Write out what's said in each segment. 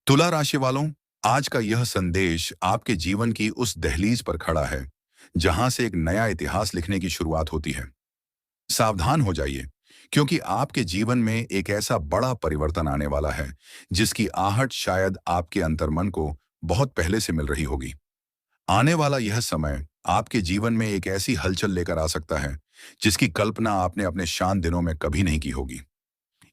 तुला राशि वालों, आज का यह संदेश आपके जीवन की उस दहलीज पर खड़ा है जहां से एक नया इतिहास लिखने की शुरुआत होती है। सावधान हो जाइए, क्योंकि आपके जीवन में एक ऐसा बड़ा परिवर्तन आने वाला है जिसकी आहट शायद आपके अंतर्मन को बहुत पहले से मिल रही होगी। आने वाला यह समय आपके जीवन में एक ऐसी हलचल लेकर आ सकता है जिसकी कल्पना आपने अपने शांत दिनों में कभी नहीं की होगी।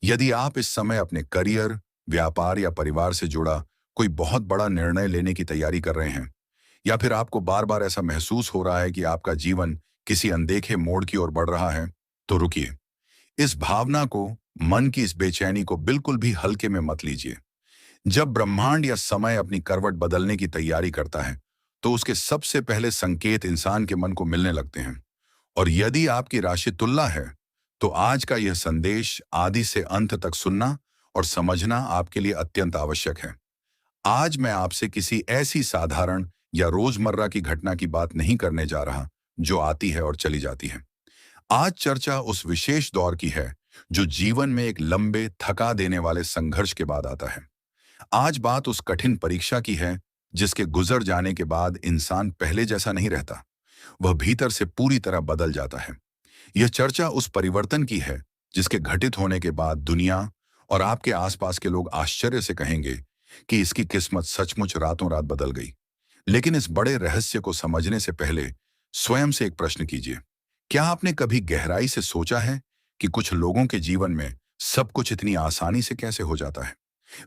यदि आप इस समय अपने करियर, व्यापार या परिवार से जुड़ा कोई बहुत बड़ा निर्णय लेने की तैयारी कर रहे हैं, या फिर आपको बार बार ऐसा महसूस हो रहा है कि आपका जीवन किसी अनदेखे मोड़ की ओर बढ़ रहा है, तो रुकिए। इस भावना को, मन की इस बेचैनी को बिल्कुल भी हल्के में मत लीजिए। जब ब्रह्मांड या समय अपनी करवट बदलने की तैयारी करता है, तो उसके सबसे पहले संकेत इंसान के मन को मिलने लगते हैं। और यदि आपकी राशि तुला है, तो आज का यह संदेश आदि से अंत तक सुनना और समझना आपके लिए अत्यंत आवश्यक है। आज मैं आपसे किसी ऐसी साधारण या रोजमर्रा की घटना की बात नहीं करने जा रहा जो आती है और चली जाती है। आज चर्चा उस विशेष दौर की है जो जीवन में एक लंबे, थका देने वाले संघर्ष के बाद आता है। आज बात उस कठिन परीक्षा की है जिसके गुजर जाने के बाद इंसान पहले जैसा नहीं रहता, वह भीतर से पूरी तरह बदल जाता है। यह चर्चा उस परिवर्तन की है जिसके घटित होने के बाद दुनिया और आपके आसपास के लोग आश्चर्य से कहेंगे कि इसकी किस्मत सचमुच रातों रात बदल गई। लेकिन इस बड़े रहस्य को समझने से पहले स्वयं से एक प्रश्न कीजिए। क्या आपने कभी गहराई से सोचा है कि कुछ लोगों के जीवन में सब कुछ इतनी आसानी से कैसे हो जाता है?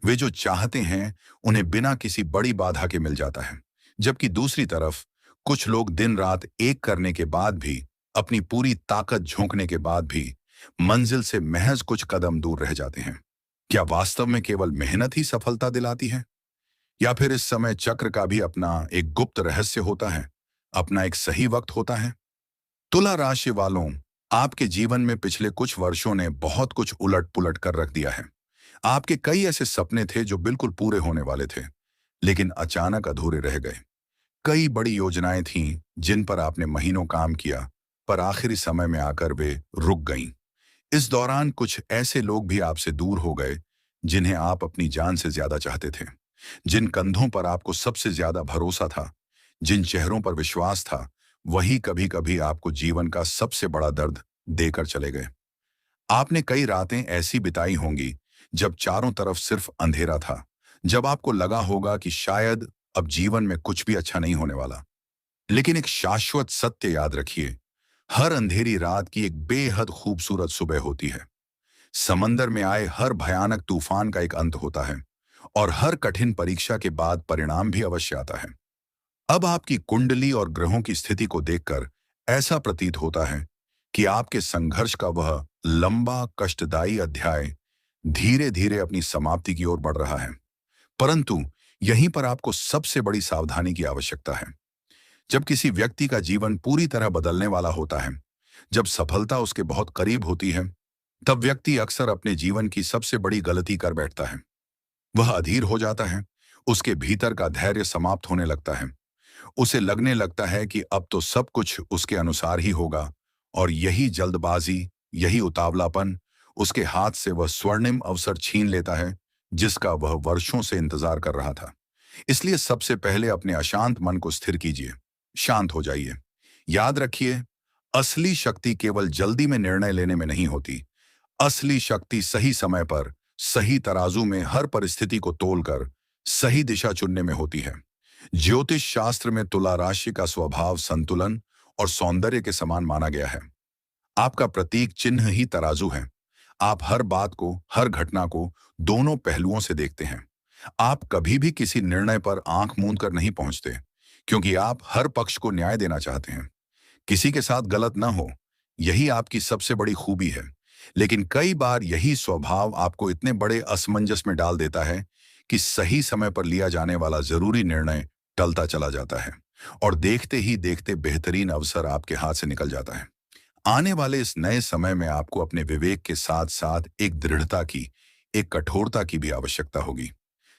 वे जो चाहते हैं उन्हें बिना किसी बड़ी बाधा के मिल जाता है, जबकि दूसरी तरफ कुछ लोग दिन रात एक करने के बाद भी, अपनी पूरी ताकत झोंकने के बाद भी मंजिल से महज कुछ कदम दूर रह जाते हैं। क्या वास्तव में केवल मेहनत ही सफलता दिलाती है, या फिर इस समय चक्र का भी अपना एक गुप्त रहस्य होता है, अपना एक सही वक्त होता है? तुला राशि वालों, आपके जीवन में पिछले कुछ वर्षों ने बहुत कुछ उलट पुलट कर रख दिया है। आपके कई ऐसे सपने थे जो बिल्कुल पूरे होने वाले थे, लेकिन अचानक अधूरे रह गए। कई बड़ी योजनाएं थीं जिन पर आपने महीनों काम किया, पर आखिरी समय में आकर वे रुक गईं। इस दौरान कुछ ऐसे लोग भी आपसे दूर हो गए जिन्हें आप अपनी जान से ज्यादा चाहते थे, जिन कंधों पर आपको सबसे ज्यादा भरोसा था, जिन चेहरों पर विश्वास था, वही कभी कभी आपको जीवन का सबसे बड़ा दर्द देकर चले गए। आपने कई रातें ऐसी बिताई होंगी जब चारों तरफ सिर्फ अंधेरा था, जब आपको लगा होगा कि शायद अब जीवन में कुछ भी अच्छा नहीं होने वाला। लेकिन एक शाश्वत सत्य याद रखिए, हर अंधेरी रात की एक बेहद खूबसूरत सुबह होती है। समंदर में आए हर भयानक तूफान का एक अंत होता है, और हर कठिन परीक्षा के बाद परिणाम भी अवश्य आता है। अब आपकी कुंडली और ग्रहों की स्थिति को देखकर ऐसा प्रतीत होता है कि आपके संघर्ष का वह लंबा कष्टदायी अध्याय धीरे धीरे अपनी समाप्ति की ओर बढ़ रहा है। परंतु यहीं पर आपको सबसे बड़ी सावधानी की आवश्यकता है। जब किसी व्यक्ति का जीवन पूरी तरह बदलने वाला होता है, जब सफलता उसके बहुत करीब होती है, तब व्यक्ति अक्सर अपने जीवन की सबसे बड़ी गलती कर बैठता है। वह अधीर हो जाता है, उसके भीतर का धैर्य समाप्त होने लगता है। उसे लगने लगता है कि अब तो सब कुछ उसके अनुसार ही होगा, और यही जल्दबाजी, यही उतावलापन उसके हाथ से वह स्वर्णिम अवसर छीन लेता है जिसका वह वर्षों से इंतजार कर रहा था। इसलिए सबसे पहले अपने अशांत मन को स्थिर कीजिए, शांत हो जाइए। याद रखिए, असली शक्ति केवल जल्दी में निर्णय लेने में नहीं होती। असली शक्ति सही समय पर, सही तराजू में हर परिस्थिति को तोलकर सही दिशा चुनने में होती है। ज्योतिष शास्त्र में तुला राशि का स्वभाव संतुलन और सौंदर्य के समान माना गया है। आपका प्रतीक चिन्ह ही तराजू है। आप हर बात को, हर घटना को दोनों पहलुओं से देखते हैं। आप कभी भी किसी निर्णय पर आंख मूंद कर नहीं पहुंचते, क्योंकि आप हर पक्ष को न्याय देना चाहते हैं। किसी के साथ गलत ना हो, यही आपकी सबसे बड़ी खूबी है। लेकिन कई बार यही स्वभाव आपको इतने बड़े असमंजस में डाल देता है कि सही समय पर लिया जाने वाला जरूरी निर्णय टलता चला जाता है, और देखते ही देखते बेहतरीन अवसर आपके हाथ से निकल जाता है। आने वाले इस नए समय में आपको अपने विवेक के साथ साथ एक दृढ़ता की, एक कठोरता की भी आवश्यकता होगी।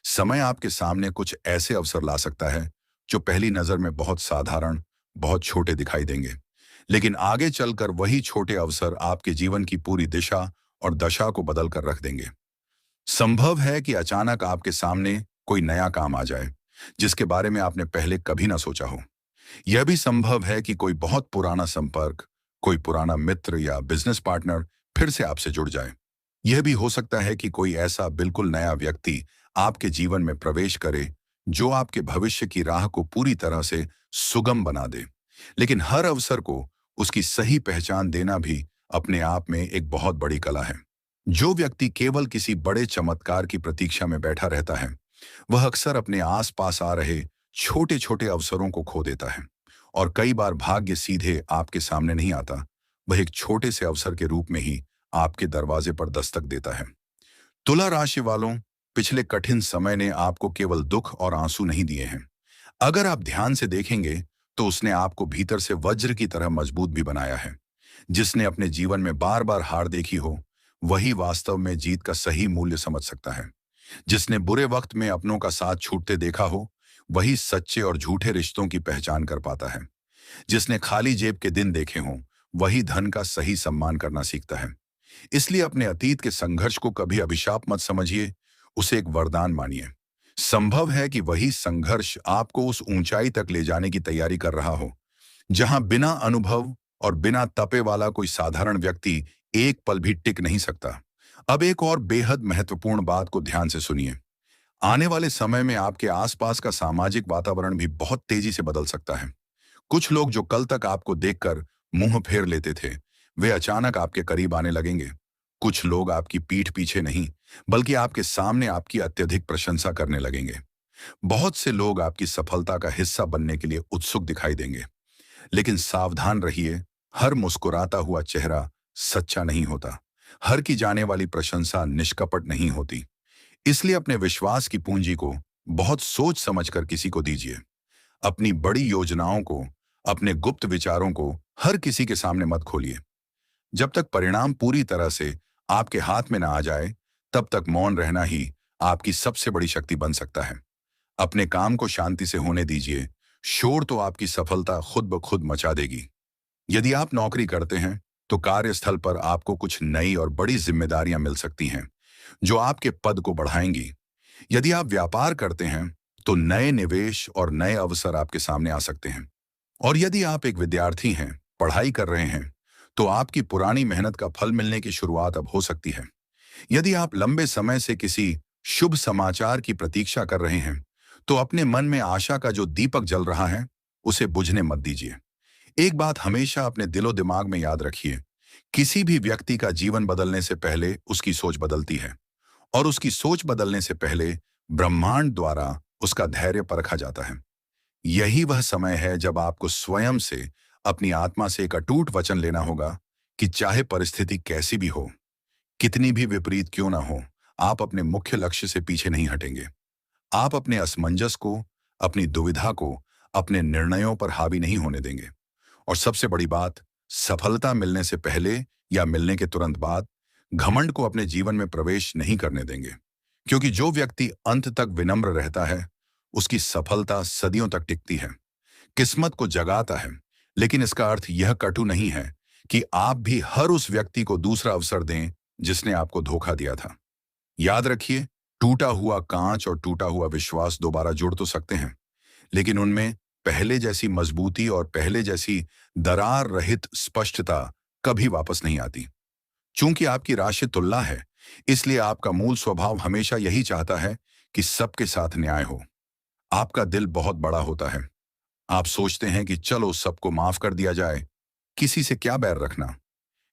समय आपके सामने कुछ ऐसे अवसर ला सकता है जो पहली नजर में बहुत साधारण, बहुत छोटे दिखाई देंगे, लेकिन आगे चलकर वही छोटे अवसर आपके जीवन की पूरी दिशा और दशा को बदल कर रख देंगे। संभव है कि अचानक आपके सामने कोई नया काम आ जाए जिसके बारे में आपने पहले कभी ना सोचा हो। यह भी संभव है कि कोई बहुत पुराना संपर्क, कोई पुराना मित्र या बिजनेस पार्टनर फिर से आपसे जुड़ जाए। यह भी हो सकता है कि कोई ऐसा बिल्कुल नया व्यक्ति आपके जीवन में प्रवेश करे जो आपके भविष्य की राह को पूरी तरह से सुगम बना दे। लेकिन हर अवसर को उसकी सही पहचान देना भी अपने आप में एक बहुत बड़ी कला है। जो व्यक्ति केवल किसी बड़े चमत्कार की प्रतीक्षा में बैठा रहता है, वह अक्सर अपने आसपास आ रहे छोटे छोटे अवसरों को खो देता है। और कई बार भाग्य सीधे आपके सामने नहीं आता, वह एक छोटे से अवसर के रूप में ही आपके दरवाजे पर दस्तक देता है। तुला राशि वालों, पिछले कठिन समय ने आपको केवल दुख और आंसू नहीं दिए हैं। अगर आप ध्यान से देखेंगे तो उसने आपको भीतर से वज्र की तरह मजबूत भी बनाया है। जिसने अपने जीवन में बार बार हार देखी हो, वही वास्तव में जीत का सही मूल्य समझ सकता है। जिसने बुरे वक्त में अपनों का साथ छूटते देखा हो, वही सच्चे और झूठे रिश्तों की पहचान कर पाता है। जिसने खाली जेब के दिन देखे हों, वही धन का सही सम्मान करना सीखता है। इसलिए अपने अतीत के संघर्ष को कभी अभिशाप मत समझिए, उसे एक वरदान मानिए। संभव है कि वही संघर्ष आपको उस ऊंचाई तक ले जाने की तैयारी कर रहा हो जहां बिना अनुभव और बिना तपे वाला कोई साधारण व्यक्ति एक पल भी टिक नहीं सकता। अब एक और बेहद महत्वपूर्ण बात को ध्यान से सुनिए। आने वाले समय में आपके आसपास का सामाजिक वातावरण भी बहुत तेजी से बदल सकता है। कुछ लोग जो कल तक आपको देखकर मुंह फेर लेते थे, वे अचानक आपके करीब आने लगेंगे। कुछ लोग आपकी पीठ पीछे नहीं, बल्कि आपके सामने आपकी अत्यधिक प्रशंसा करने लगेंगे। बहुत से लोग आपकी सफलता का हिस्सा बनने के लिए उत्सुक दिखाई देंगे। लेकिन सावधान रहिए, हर मुस्कुराता हुआ चेहरा सच्चा नहीं होता। हर की जाने वाली प्रशंसा निष्कपट नहीं होती। इसलिए अपने विश्वास की पूंजी को बहुत सोच समझकर किसी को दीजिए। अपनी बड़ी योजनाओं को, अपने गुप्त विचारों को हर किसी के सामने मत खोलिए। जब तक परिणाम पूरी तरह से आपके हाथ में ना आ जाए, तब तक मौन रहना ही आपकी सबसे बड़ी शक्ति बन सकता है। अपने काम को शांति से होने दीजिए, शोर तो आपकी सफलता खुद ब खुद मचा देगी। यदि आप नौकरी करते हैं, तो कार्यस्थल पर आपको कुछ नई और बड़ी जिम्मेदारियां मिल सकती हैं, जो आपके पद को बढ़ाएंगी। यदि आप व्यापार करते हैं, तो नए निवेश और नए अवसर आपके सामने आ सकते हैं। और यदि आप एक विद्यार्थी हैं, पढ़ाई कर रहे हैं, तो आपकी पुरानी मेहनत का फल मिलने की शुरुआत अब हो सकती है। यदि आप लंबे समय से किसी शुभ समाचार की प्रतीक्षा कर रहे हैं, तो अपने मन में आशा का जो दीपक जल रहा है, उसे बुझने मत दीजिए। एक बात हमेशा अपने दिलो दिमाग में याद रखिए, किसी भी व्यक्ति का जीवन बदलने से पहले उसकी सोच बदलती है, और उसकी सोच बदलने से पहले ब्रह्मांड द्वारा उसका धैर्य परखा जाता है। यही वह समय है जब आपको स्वयं से, अपनी आत्मा से एक अटूट वचन लेना होगा कि चाहे परिस्थिति कैसी भी हो, कितनी भी विपरीत क्यों ना हो, आप अपने मुख्य लक्ष्य से पीछे नहीं हटेंगे। आप अपने असमंजस को, अपनी दुविधा को, अपने निर्णयों पर हावी नहीं होने देंगे। और सबसे बड़ी बात, सफलता मिलने से पहले या मिलने के तुरंत बाद घमंड को अपने जीवन में प्रवेश नहीं करने देंगे। क्योंकि जो व्यक्ति अंत तक विनम्र रहता है, उसकी सफलता सदियों तक टिकती है। किस्मत को जगाता है, लेकिन इसका अर्थ यह कटु नहीं है कि आप भी हर उस व्यक्ति को दूसरा अवसर दें जिसने आपको धोखा दिया था। याद रखिए, टूटा हुआ कांच और टूटा हुआ विश्वास दोबारा जुड़ तो सकते हैं, लेकिन उनमें पहले जैसी मजबूती और पहले जैसी दरार रहित स्पष्टता कभी वापस नहीं आती। चूंकि आपकी राशि तुला है, इसलिए आपका मूल स्वभाव हमेशा यही चाहता है कि सबके साथ न्याय हो। आपका दिल बहुत बड़ा होता है। आप सोचते हैं कि चलो सबको माफ कर दिया जाए, किसी से क्या बैर रखना।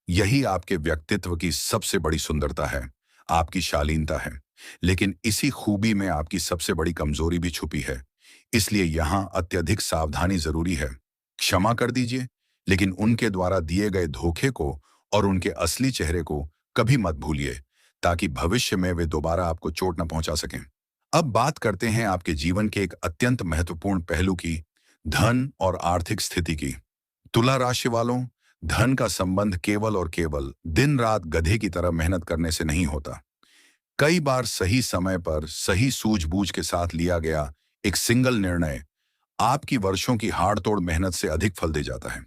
यही आपके व्यक्तित्व की सबसे बड़ी सुंदरता है, आपकी शालीनता है। लेकिन इसी खूबी में आपकी सबसे बड़ी कमजोरी भी छुपी है। इसलिए यहां अत्यधिक सावधानी जरूरी है। क्षमा कर दीजिए, लेकिन उनके द्वारा दिए गए धोखे को और उनके असली चेहरे को कभी मत भूलिए, ताकि भविष्य में वे दोबारा आपको चोट न पहुंचा सकें। अब बात करते हैं आपके जीवन के एक अत्यंत महत्वपूर्ण पहलू की, धन और आर्थिक स्थिति की। तुला राशि वालों, धन का संबंध केवल और केवल दिन रात गधे की तरह मेहनत करने से नहीं होता। कई बार सही समय पर सही सूझबूझ के साथ लिया गया एक सिंगल निर्णय आपकी वर्षों की हाड़तोड़ मेहनत से अधिक फल दे जाता है।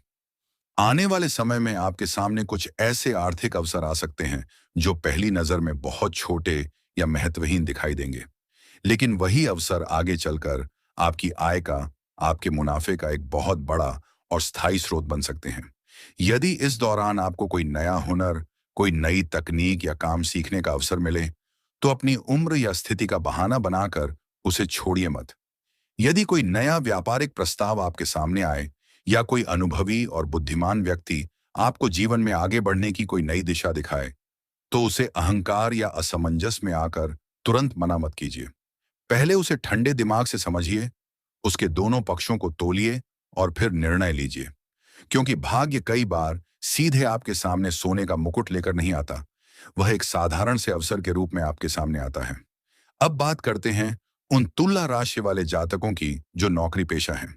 आने वाले समय में आपके सामने कुछ ऐसे आर्थिक अवसर आ सकते हैं जो पहली नजर में बहुत छोटे या महत्वहीन दिखाई देंगे, लेकिन वही अवसर आगे चलकर आपकी आय का, आपके मुनाफे का एक बहुत बड़ा और स्थायी स्रोत बन सकते हैं। यदि इस दौरान आपको कोई नया हुनर, कोई नई तकनीक या काम सीखने का अवसर मिले, तो अपनी उम्र या स्थिति का बहाना बनाकर उसे छोड़िए मत। यदि कोई नया व्यापारिक प्रस्ताव आपके सामने आए या कोई अनुभवी और बुद्धिमान व्यक्ति आपको जीवन में आगे बढ़ने की कोई नई दिशा दिखाए, तो उसे अहंकार या असमंजस में आकर तुरंत मना मत कीजिए। पहले उसे ठंडे दिमाग से समझिए, उसके दोनों पक्षों को तोलिए और फिर निर्णय लीजिए। क्योंकि भाग्य कई बार सीधे आपके सामने सोने का मुकुट लेकर नहीं आता, वह एक साधारण से अवसर के रूप में आपके सामने आता है। अब बात करते हैं उन तुला राशि वाले जातकों की जो नौकरी पेशा हैं।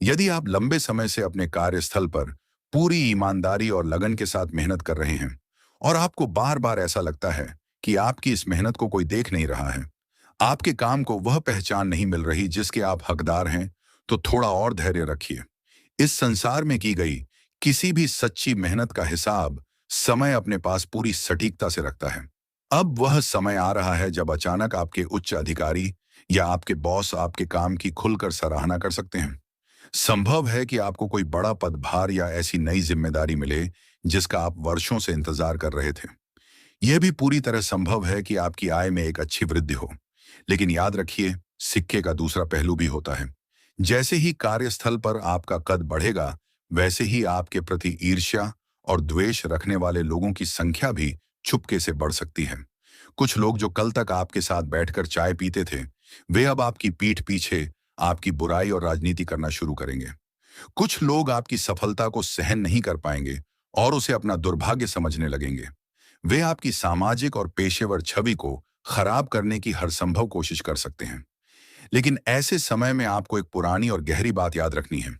यदि आप लंबे समय से अपने कार्यस्थल पर पूरी ईमानदारी और लगन के साथ मेहनत कर रहे हैं और आपको बार बार ऐसा लगता है कि आपकी इस मेहनत को कोई देख नहीं रहा है, आपके काम को वह पहचान नहीं मिल रही जिसके आप हकदार हैं, तो थोड़ा और धैर्य रखिए। इस संसार में की गई किसी भी सच्ची मेहनत का हिसाब समय अपने पास पूरी सटीकता से रखता है। अब वह समय आ रहा है जब अचानक आपके उच्च अधिकारी या आपके बॉस आपके काम की खुलकर सराहना कर सकते हैं। संभव है कि आपको कोई बड़ा पदभार या ऐसी नई जिम्मेदारी मिले जिसका आप वर्षों से इंतजार कर रहे थे। यह भी पूरी तरह संभव है कि आपकी आय में एक अच्छी वृद्धि हो। लेकिन याद रखिए, सिक्के का दूसरा पहलू भी होता है। जैसे ही कार्यस्थल पर आपका कद बढ़ेगा, वैसे ही आपके प्रति ईर्ष्या और द्वेष रखने वाले लोगों की संख्या भी चुपके से बढ़ सकती है। कुछ लोग जो कल तक आपके साथ बैठकर चाय पीते थे, वे अब आपकी पीठ पीछे आपकी बुराई और राजनीति करना शुरू करेंगे। कुछ लोग आपकी सफलता को सहन नहीं कर पाएंगे और उसे अपना दुर्भाग्य समझने लगेंगे। वे आपकी सामाजिक और पेशेवर छवि को खराब करने की हर संभव कोशिश कर सकते हैं। लेकिन ऐसे समय में आपको एक पुरानी और गहरी बात याद रखनी है।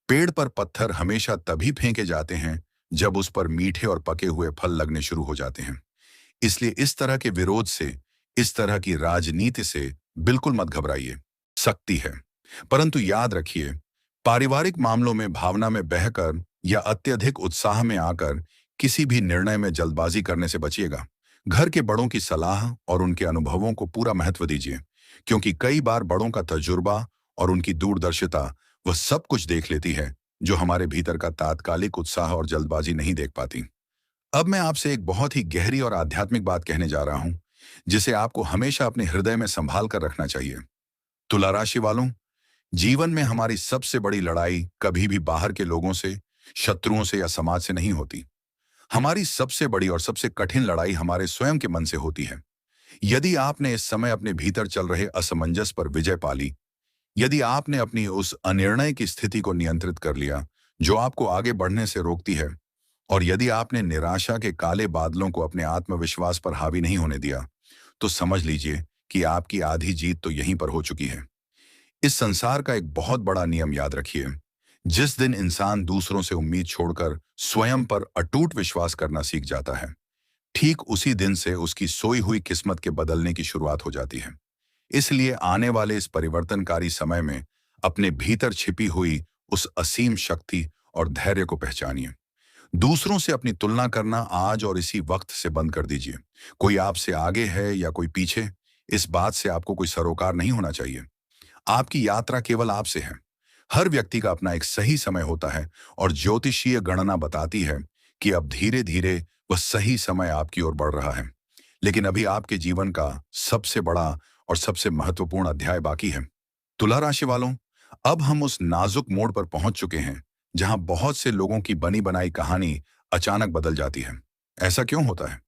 पेड़ पर पत्थर हमेशा तभी फेंके जाते हैं जब उस पर मीठे और पके हुए फल लगने शुरू हो जाते हैं। इसलिए इस तरह के विरोध से, इस तरह की राजनीति से बिल्कुल मत घबराइए। सकती है, परंतु याद रखिए, पारिवारिक मामलों में भावना में बहकर या अत्यधिक उत्साह में आकर किसी भी निर्णय में जल्दबाजी करने से बचिएगा। घर के बड़ों की सलाह और उनके अनुभवों को पूरा महत्व दीजिए, क्योंकि कई बार बड़ों का तजुर्बा और उनकी दूरदर्शिता वह सब कुछ देख लेती है जो हमारे भीतर का तात्कालिक उत्साह और जल्दबाजी नहीं देख पाती। अब मैं आपसे एक बहुत ही गहरी और आध्यात्मिक बात कहने जा रहा हूं, जिसे आपको हमेशा अपने हृदय में संभाल कर रखना चाहिए। तुला राशि वालों, जीवन में हमारी सबसे बड़ी लड़ाई कभी भी बाहर के लोगों से, शत्रुओं से या समाज से नहीं होती। हमारी सबसे बड़ी और सबसे कठिन लड़ाई हमारे स्वयं के मन से होती है। यदि आपने इस समय अपने भीतर चल रहे असमंजस पर विजय पा ली, यदि आपने अपनी उस अनिर्णय की स्थिति को नियंत्रित कर लिया जो आपको आगे बढ़ने से रोकती है, और यदि आपने निराशा के काले बादलों को अपने आत्मविश्वास पर हावी नहीं होने दिया, तो समझ लीजिए कि आपकी आधी जीत तो यहीं पर हो चुकी है। इस संसार का एक बहुत बड़ा नियम याद रखिए। जिस दिन इंसान दूसरों से उम्मीद छोड़कर स्वयं पर अटूट विश्वास करना सीख जाता है, ठीक उसी दिन से उसकी सोई हुई किस्मत के बदलने की शुरुआत हो जाती है। इसलिए आने वाले इस परिवर्तनकारी समय में अपने भीतर छिपी हुई उस असीम शक्ति और धैर्य को पहचानिए। दूसरों से अपनी तुलना करना आज और इसी वक्त से बंद कर दीजिए। कोई आपसे आगे है या कोई पीछे, इस बात से आपको कोई सरोकार नहीं होना चाहिए। आपकी यात्रा केवल आपसे है। हर व्यक्ति का अपना एक सही समय होता है और ज्योतिषीय गणना बताती है कि अब धीरे धीरे वह सही समय आपकी ओर बढ़ रहा है। लेकिन अभी आपके जीवन का सबसे बड़ा और सबसे महत्वपूर्ण अध्याय बाकी है। तुला राशि वालों, अब हम उस नाजुक मोड़ पर पहुंच चुके हैं जहां बहुत से लोगों की बनी बनाई कहानी अचानक बदल जाती है। ऐसा क्यों होता है?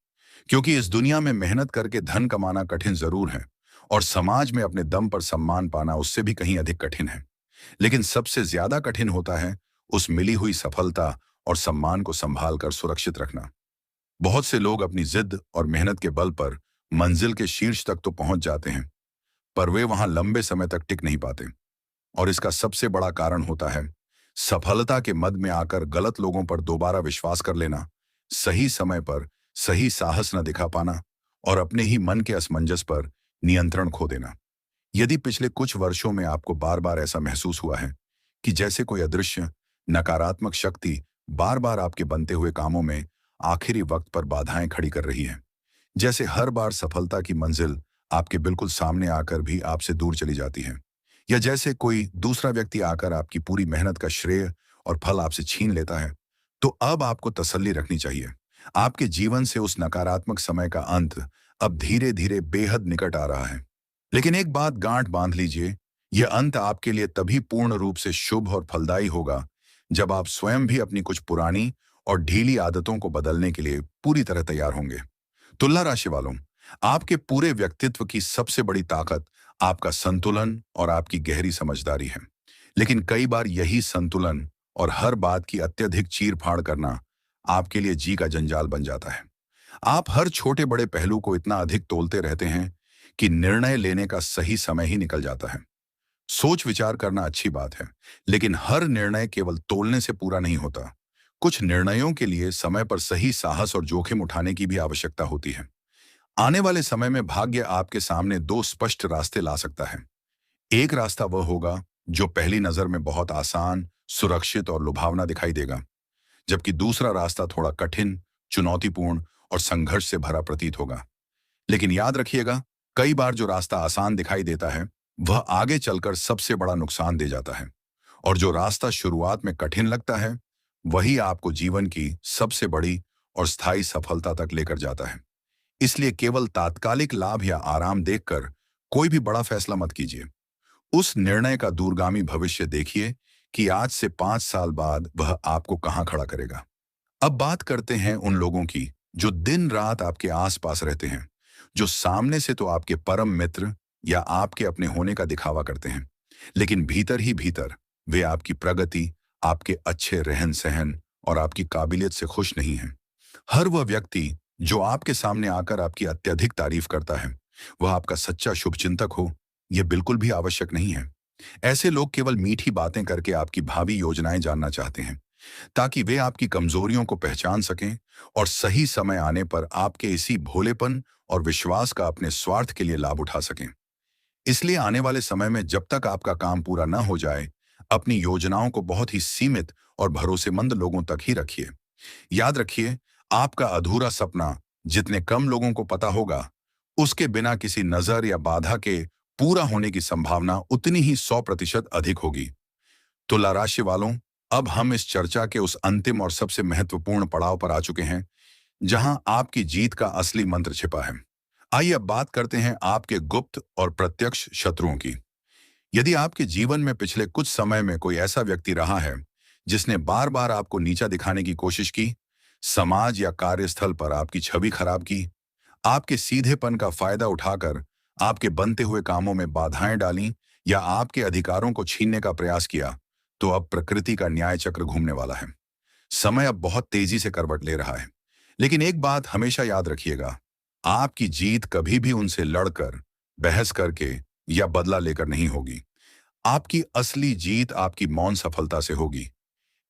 क्योंकि इस दुनिया में मेहनत करके धन कमाना कठिन जरूर है, और समाज में अपने दम पर सम्मान पाना उससे भी कहीं अधिक कठिन है। लेकिन सबसे ज्यादा कठिन होता है उस मिली हुई सफलता और सम्मान को संभाल कर सुरक्षित रखना। बहुत से लोग अपनी जिद और मेहनत के बल पर मंजिल के शीर्ष तक तो पहुंच जाते हैं, पर वे वहां लंबे समय तक टिक नहीं पाते। और इसका सबसे बड़ा कारण होता है सफलता के मद में आकर गलत लोगों पर दोबारा विश्वास कर लेना, सही समय पर सही साहस न दिखा पाना और अपने ही मन के असमंजस पर नियंत्रण खो देना। यदि पिछले कुछ वर्षों में आपको बार बार ऐसा महसूस हुआ है कि जैसे कोई अदृश्य नकारात्मक शक्ति बार बार आपके बनते हुए कामों में आखिरी वक्त पर बाधाएं खड़ी कर रही है, जैसे हर बार सफलता की मंजिल आपके बिल्कुल सामने आकर भी आपसे दूर चली जाती हैं, या जैसे कोई दूसरा व्यक्ति आकर आपकी पूरी मेहनत का श्रेय और फल आपसे छीन लेता है, तो अब आपको तसल्ली रखनी चाहिए। आपके जीवन से उस नकारात्मक समय का अंत अब धीरे धीरे बेहद निकट आ रहा है। लेकिन एक बात गांठ बांध लीजिए, यह अंत आपके लिए तभी पूर्ण रूप से शुभ और फलदायी होगा जब आप स्वयं भी अपनी कुछ पुरानी और ढीली आदतों को बदलने के लिए पूरी तरह तैयार होंगे। तुला राशि वालों, आपके पूरे व्यक्तित्व की सबसे बड़ी ताकत आपका संतुलन और आपकी गहरी समझदारी है। लेकिन कई बार यही संतुलन और हर बात की अत्यधिक चीर-फाड़ करना आपके लिए जी का जंजाल बन जाता है। आप हर छोटे बड़े पहलू को इतना अधिक तोलते रहते हैं कि निर्णय लेने का सही समय ही निकल जाता है। सोच विचार करना अच्छी बात है, लेकिन हर निर्णय केवल तोलने से पूरा नहीं होता। कुछ निर्णयों के लिए समय पर सही साहस और जोखिम उठाने की भी आवश्यकता होती है। आने वाले समय में भाग्य आपके सामने दो स्पष्ट रास्ते ला सकता है। एक रास्ता वह होगा जो पहली नजर में बहुत आसान, सुरक्षित और लुभावना दिखाई देगा, जबकि दूसरा रास्ता थोड़ा कठिन, चुनौतीपूर्ण और संघर्ष से भरा प्रतीत होगा। लेकिन याद रखिएगा, कई बार जो रास्ता आसान दिखाई देता है, वह आगे चलकर सबसे बड़ा नुकसान दे जाता है। और जो रास्ता शुरुआत में कठिन लगता है, वही आपको जीवन की सबसे बड़ी और स्थायी सफलता तक लेकर जाता है। इसलिए केवल तात्कालिक लाभ या आराम देखकर कोई भी बड़ा फैसला मत कीजिए। उस निर्णय का दूरगामी भविष्य देखिए कि आज से 5 साल बाद वह आपको कहां खड़ा करेगा। अब बात करते हैं उन लोगों की जो दिन रात आपके आसपास रहते हैं, जो सामने से तो आपके परम मित्र या आपके अपने होने का दिखावा करते हैं, लेकिन भीतर ही भीतर वे आपकी प्रगति, आपके अच्छे रहन सहन और आपकी काबिलियत से खुश नहीं हैं। हर वह व्यक्ति जो आपके सामने आकर आपकी अत्यधिक तारीफ करता है, वह आपका सच्चा शुभचिंतक हो, यह बिल्कुल भी आवश्यक नहीं है। ऐसे लोग केवल मीठी बातें करके आपकी भावी योजनाएं जानना चाहते हैं, ताकि वे आपकी कमजोरियों को पहचान सकें और सही समय आने पर आपके इसी भोलेपन और विश्वास का अपने स्वार्थ के लिए लाभ उठा सकें। इसलिए आने वाले समय में जब तक आपका काम पूरा न हो जाए, अपनी योजनाओं को बहुत ही सीमित और भरोसेमंद लोगों तक ही रखिए। याद रखिए, आपका अधूरा सपना जितने कम लोगों को पता होगा, उसके बिना किसी नजर या बाधा के पूरा होने की संभावना उतनी ही 100% अधिक होगी। तुला राशि वालों, अब हम इस चर्चा के उस अंतिम और सबसे महत्वपूर्ण पड़ाव पर आ चुके हैं, जहां आपकी जीत का असली मंत्र छिपा है। आइए अब बात करते हैं आपके गुप्त और प्रत्यक्ष शत्रुओं की। यदि आपके जीवन में पिछले कुछ समय में कोई ऐसा व्यक्ति रहा है जिसने बार बार आपको नीचा दिखाने की कोशिश की, समाज या कार्यस्थल पर आपकी छवि खराब की, आपके सीधेपन का फायदा उठाकर आपके बनते हुए कामों में बाधाएं डाली या आपके अधिकारों को छीनने का प्रयास किया, तो अब प्रकृति का न्याय चक्र घूमने वाला है। समय अब बहुत तेजी से करवट ले रहा है। लेकिन एक बात हमेशा याद रखिएगा, आपकी जीत कभी भी उनसे लड़कर, बहस करके या बदला लेकर नहीं होगी। आपकी असली जीत आपकी मौन सफलता से होगी।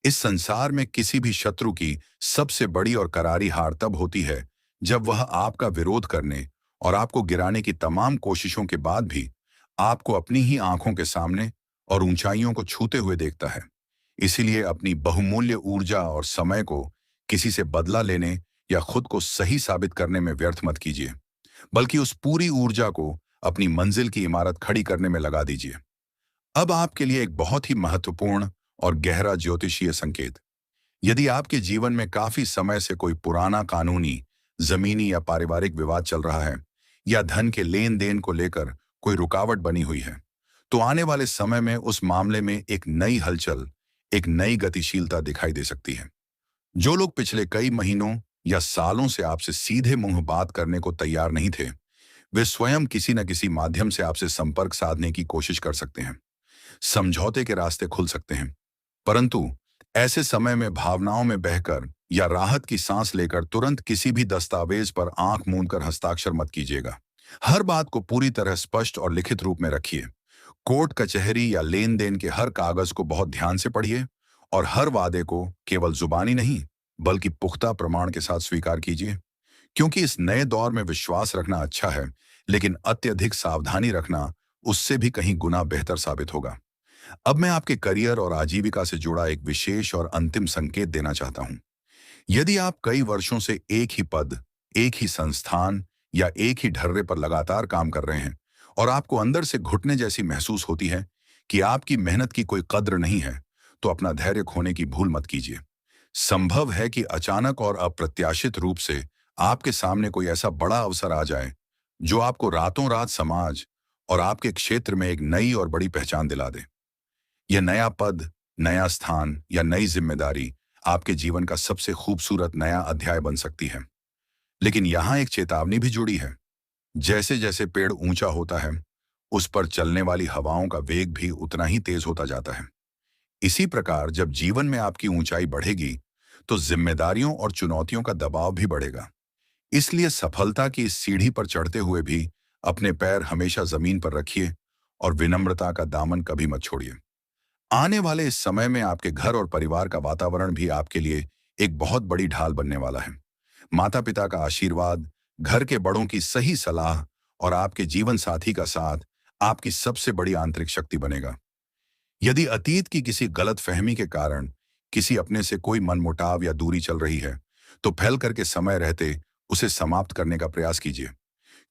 इस संसार में किसी भी शत्रु की सबसे बड़ी और करारी हार तब होती है जब वह आपका विरोध करने और आपको गिराने की तमाम कोशिशों के बाद भी आपको अपनी ही आंखों के सामने और ऊंचाइयों को छूते हुए देखता है। इसीलिए अपनी बहुमूल्य ऊर्जा और समय को किसी से बदला लेने या खुद को सही साबित करने में व्यर्थ मत कीजिए, बल्कि उस पूरी ऊर्जा को अपनी मंजिल की इमारत खड़ी करने में लगा दीजिए। अब आपके लिए एक बहुत ही महत्वपूर्ण और गहरा ज्योतिषीय संकेत। यदि आपके जीवन में काफी समय से कोई पुराना कानूनी, जमीनी या पारिवारिक विवाद चल रहा है, या धन के लेन देन को लेकर कोई रुकावट बनी हुई है, तो आने वाले समय में उस मामले में एक नई हलचल, एक नई गतिशीलता दिखाई दे सकती है। जो लोग पिछले कई महीनों या सालों से आपसे सीधे मुंह बात करने को तैयार नहीं थे, वे स्वयं किसी न किसी माध्यम से आपसे संपर्क साधने की कोशिश कर सकते हैं। समझौते के रास्ते खुल सकते हैं, परंतु ऐसे समय में भावनाओं में बहकर या राहत की सांस लेकर तुरंत किसी भी दस्तावेज पर आंख मूंदकर हस्ताक्षर मत कीजिएगा। हर बात को पूरी तरह स्पष्ट और लिखित रूप में रखिए। कोर्ट कचहरी या लेन देन के हर कागज को बहुत ध्यान से पढ़िए और हर वादे को केवल जुबानी नहीं, बल्कि पुख्ता प्रमाण के साथ स्वीकार कीजिए। क्योंकि इस नए दौर में विश्वास रखना अच्छा है, लेकिन अत्यधिक सावधानी रखना उससे भी कहीं गुना बेहतर साबित होगा। अब मैं आपके करियर और आजीविका से जुड़ा एक विशेष और अंतिम संकेत देना चाहता हूं। यदि आप कई वर्षों से एक ही पद, एक ही संस्थान या एक ही ढर्रे पर लगातार काम कर रहे हैं और आपको अंदर से घुटने जैसी महसूस होती है कि आपकी मेहनत की कोई कद्र नहीं है, तो अपना धैर्य खोने की भूल मत कीजिए। संभव है कि अचानक और अप्रत्याशित रूप से आपके सामने कोई ऐसा बड़ा अवसर आ जाए जो आपको रातों रात समाज और आपके क्षेत्र में एक नई और बड़ी पहचान दिला दे। यह नया पद, नया स्थान या नई जिम्मेदारी आपके जीवन का सबसे खूबसूरत नया अध्याय बन सकती है। लेकिन यहाँ एक चेतावनी भी जुड़ी है। जैसे जैसे पेड़ ऊंचा होता है, उस पर चलने वाली हवाओं का वेग भी उतना ही तेज होता जाता है। इसी प्रकार जब जीवन में आपकी ऊंचाई बढ़ेगी, तो जिम्मेदारियों और चुनौतियों का दबाव भी बढ़ेगा। इसलिए सफलता की इस सीढ़ी पर चढ़ते हुए भी अपने पैर हमेशा जमीन पर रखिए और विनम्रता का दामन कभी मत छोड़िए। आने वाले इस समय में आपके घर और परिवार का वातावरण भी आपके लिए एक बहुत बड़ी ढाल बनने वाला है। माता पिता का आशीर्वाद, घर के बड़ों की सही सलाह और आपके जीवन साथी का साथ आपकी सबसे बड़ी आंतरिक शक्ति बनेगा। यदि अतीत की किसी गलत फहमी के कारण किसी अपने से कोई मनमुटाव या दूरी चल रही है, तो फैल करके समय रहते उसे समाप्त करने का प्रयास कीजिए।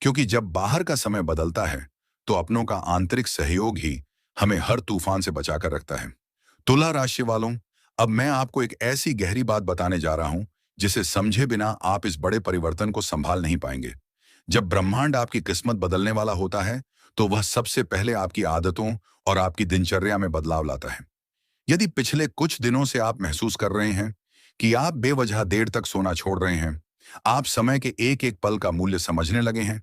क्योंकि जब बाहर का समय बदलता है, तो अपनों का आंतरिक सहयोग ही हमें हर तूफान से बचाकर रखता है। तुला राशि वालों, अब मैं आपको एक ऐसी गहरी बात बताने जा रहा हूं जिसे समझे बिना आप इस बड़े परिवर्तन को संभाल नहीं पाएंगे। जब ब्रह्मांड आपकी किस्मत बदलने वाला होता है, तो वह सबसे पहले आपकी आदतों और आपकी दिनचर्या में बदलाव लाता है। यदि पिछले कुछ दिनों से आप महसूस कर रहे हैं कि आप बेवजह देर तक सोना छोड़ रहे हैं, आप समय के एक एक पल का मूल्य समझने लगे हैं,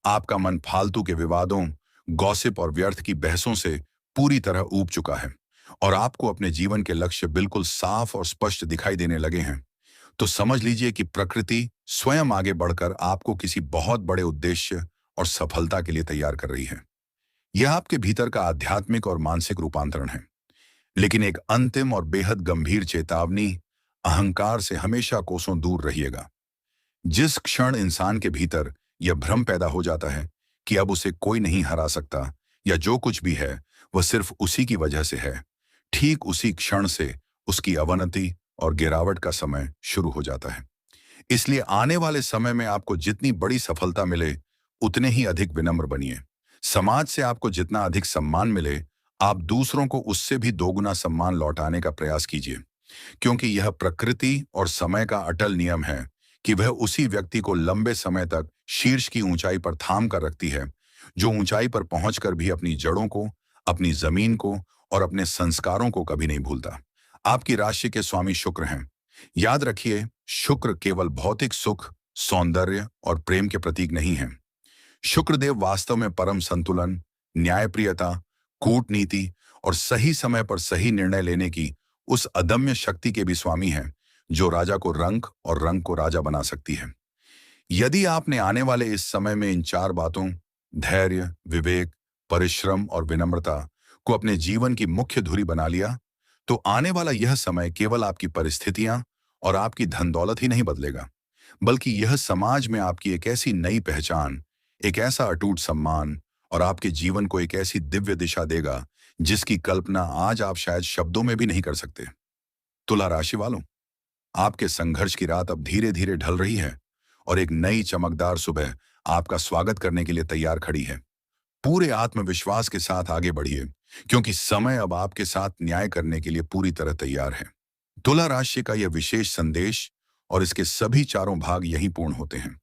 आपका मन फालतू के विवादों, गॉसिप और व्यर्थ की बहसों से पूरी तरह ऊब चुका है और आपको अपने जीवन के लक्ष्य बिल्कुल साफ और स्पष्ट दिखाई देने लगे हैं, तो समझ लीजिए कि प्रकृति स्वयं आगे बढ़कर आपको किसी बहुत बड़े उद्देश्य और सफलता के लिए तैयार कर रही है। यह आपके भीतर का आध्यात्मिक और मानसिक रूपांतरण है। लेकिन एक अंतिम और बेहद गंभीर चेतावनी, अहंकार से हमेशा कोसों दूर रहिएगा। जिस क्षण इंसान के भीतर यह भ्रम पैदा हो जाता है कि अब उसे कोई नहीं हरा सकता या जो कुछ भी है वह सिर्फ उसी की वजह से है, ठीक उसी क्षण से उसकी अवनति और गिरावट का समय शुरू हो जाता है। इसलिए आने वाले समय में आपको जितनी बड़ी सफलता मिले, उतने ही अधिक विनम्र बनिए। समाज से आपको जितना अधिक सम्मान मिले, आप दूसरों को उससे भी दोगुना सम्मान लौटाने का प्रयास कीजिए। क्योंकि यह प्रकृति और समय का अटल नियम है कि वह उसी व्यक्ति को लंबे समय तक शीर्ष की ऊंचाई पर थाम कर रखती है, जो ऊंचाई पर पहुंचकर भी अपनी जड़ों को, अपनी जमीन को और अपने संस्कारों को कभी नहीं भूलता। आपकी राशि के स्वामी शुक्र हैं। याद रखिए, शुक्र केवल भौतिक सुख, सौंदर्य और प्रेम के प्रतीक नहीं है। शुक्रदेव वास्तव में परम संतुलन, न्यायप्रियता, कूटनीति और सही समय पर सही निर्णय लेने की उस अदम्य शक्ति के भी स्वामी हैं, जो राजा को रंक और रंक को राजा बना सकती है। यदि आपने आने वाले इस समय में इन चार बातों, धैर्य, विवेक, परिश्रम और विनम्रता को अपने जीवन की मुख्य धुरी बना लिया, तो आने वाला यह समय केवल आपकी परिस्थितियां और आपकी धन दौलत ही नहीं बदलेगा, बल्कि यह समाज में आपकी एक ऐसी नई पहचान, एक ऐसा अटूट सम्मान और आपके जीवन को एक ऐसी दिव्य दिशा देगा जिसकी कल्पना आज आप शायद शब्दों में भी नहीं कर सकते। तुला राशि वालों, आपके संघर्ष की रात अब धीरे धीरे ढल रही है और एक नई चमकदार सुबह आपका स्वागत करने के लिए तैयार खड़ी है। पूरे आत्मविश्वास के साथ आगे बढ़िए, क्योंकि समय अब आपके साथ न्याय करने के लिए पूरी तरह तैयार है। तुला राशि का यह विशेष संदेश और इसके सभी चारों भाग यहीं पूर्ण होते हैं।